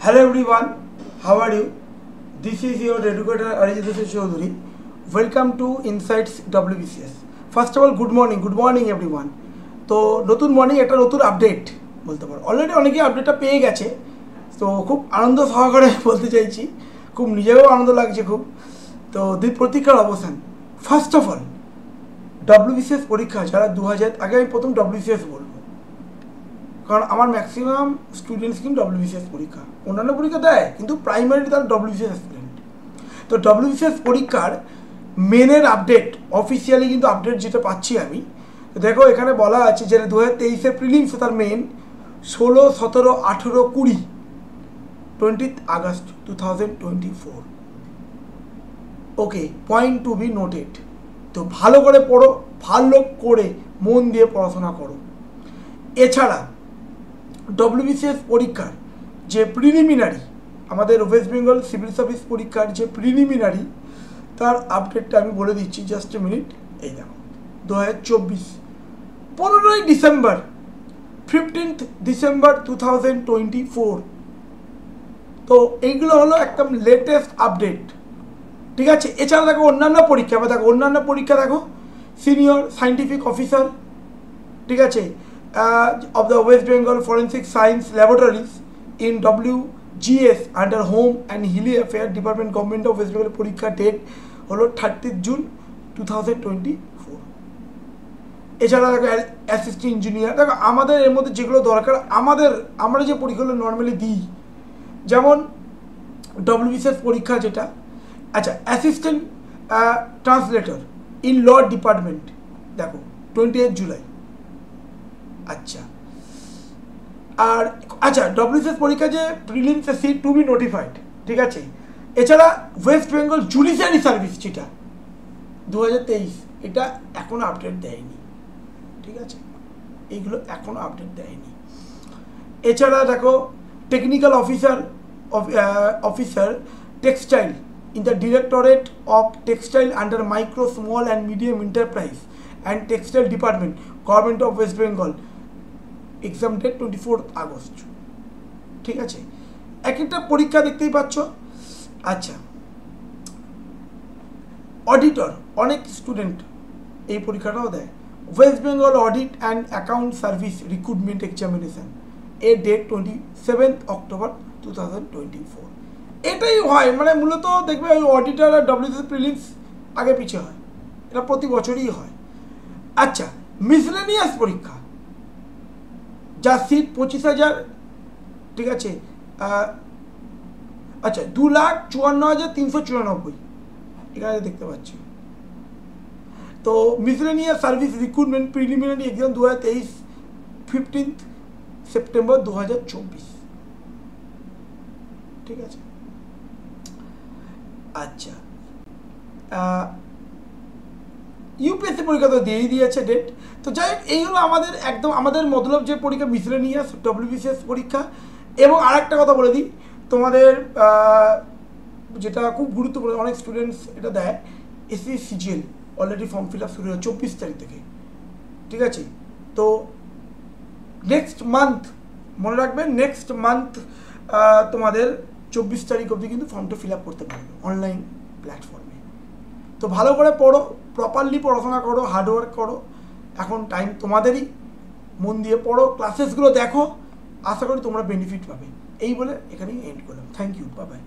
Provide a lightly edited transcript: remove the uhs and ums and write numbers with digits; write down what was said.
Hello everyone, how are you? This is your educator Arijit Chaudhary. Welcome to Insights WBCS. First of all, good morning everyone. তো নতুন morning একটা নতুন update বলতে পারো, already অনেকেই আপডেটটা পেয়ে গেছে, তো খুব আনন্দ সহকারে বলতে চাইছি, খুব নিজেও আনন্দ লাগছে খুব। তো দুই প্রতীক্ষার অবসান। ফার্স্ট অফ অল WBCS পরীক্ষা যারা 2000 আগে আমি প্রথম WBCS বলবো, কারণ আমার ম্যাক্সিমাম স্টুডেন্টস কিন্তু WBCS পরীক্ষা, অন্যান্য পরীক্ষা দেয় কিন্তু প্রাইমারি তারা WBCS স্টুডেন্ট। তো WBCS পরীক্ষার মেনের আপডেট অফিসিয়ালি কিন্তু আপডেট যেটা পাচ্ছি আমি, দেখো এখানে বলা আছে যে 2023 প্রিলিমস তার main 16, 17, 18, 20 20th August 2024। Okay, point to be noted. তো ভালো করে পড়ো, ভালো করে মন দিয়ে পড়াশোনা করো। এছাড়া WBCS পরীক্ষার যে প্রিলিমিনারি, আমাদের ওয়েস্ট বেঙ্গল সিভিল সার্ভিস পরীক্ষার যে প্রিলিমিনারি, তার আপডেটটা আমি বলে দিচ্ছি, জাস্ট এ মিনিট। এই দেখো 2024 15ই ডিসেম্বর 15th ডিসেম্বর 2024। তো এইগুলো হলো একদম লেটেস্ট আপডেট, ঠিক আছে। এছাড়া দেখো অন্যান্য পরীক্ষা, দেখো অন্যান্য পরীক্ষা দেখো সিনিয়র সায়েন্টিফিক অফিসার, ঠিক আছে, of the West Bengal Forensic Science Laboratories in WGS under Home and Hilly Affairs Department Government of West Bengal পরীক্ষা ডেট হলো 30th জুন 2024। এছাড়া দেখো অ্যাসিস্ট্যান্ট ইঞ্জিনিয়ার, দেখো আমাদের এর মধ্যে যেগুলো দরকার, আমরা যে পরীক্ষাগুলো নর্মালি দিই, যেমন WBCS পরীক্ষা যেটা, আচ্ছা assistant translator in law department, দেখো 28 জুলাই। আচ্ছা, আর আচ্ছা WBCS পরীক্ষা যে prelims seat to be notified, ঠিক আছে। এছাড়া ওয়েস্ট বেঙ্গল জুডিশিয়ারি সার্ভিস যেটা 2023, এটা এখনো আপডেট দেয়নি, ঠিক আছে, এইগুলো এখনো আপডেট দেয়নি। এছাড়া দেখো technical officer textile in the directorate of textile under micro small and medium enterprise and textile department government of West Bengal, exam date 24 August, ঠিক আছে। এক একটা পরীক্ষা দেখতেই পাচ্ছ। আচ্ছা, অডিটর, অনেক স্টুডেন্ট এই পরীক্ষাটাও দেয়। West Bengal audit and account service recruitment examination, এর ডেট 27 অক্টোবর 2024। এটাই হয়, মানে মূলত দেখবে ওই অডিটর আর WBCS প্রিলিমস আগে পিছিয়ে হয়, এটা প্রতি বছরই হয়। আচ্ছা, মিসলেনিয়াস পরীক্ষা যার সিট 25,000, ঠিক আছে, আচ্ছা 2,54,394 এখানে দেখতে পাচ্ছি। তো miscellaneous service recruitment preliminary exam 2023 15th September 2024, ঠিক আছে। আচ্ছা, ইউপিএসসি পরীক্ষা তো দিয়েই দিয়েছে ডেট। তো যাই হোক, এই হলো আমাদের একদম আমাদের মতলব যে পরীক্ষা মিসলেনিয়াস WBCS পরীক্ষা। এবং আরেকটা কথা বলে দিই তোমাদের, যেটা খুব গুরুত্বপূর্ণ, অনেক স্টুডেন্টস এটা দেয়, SCCGL already form fill up শুরু হয় 24 তারিখ থেকে, ঠিক আছে। তো নেক্সট মান্থ, মনে রাখবেন নেক্সট মান্থ তোমাদের 24 তারিখ অবধি কিন্তু ফর্মটা ফিল আপ করতে পারবে অনলাইন প্ল্যাটফর্মে। তো ভালো করে পড়ো, প্রপারলি পড়াশোনা করো, হার্ডওয়ার্ক করো, এখন টাইম তোমাদেরই, মন দিয়ে পড়ো, ক্লাসেসগুলো দেখো, আশা করি তোমরা বেনিফিট পাবে। এই বলে এখানেই এন্ড করলাম। Thank you, bye by.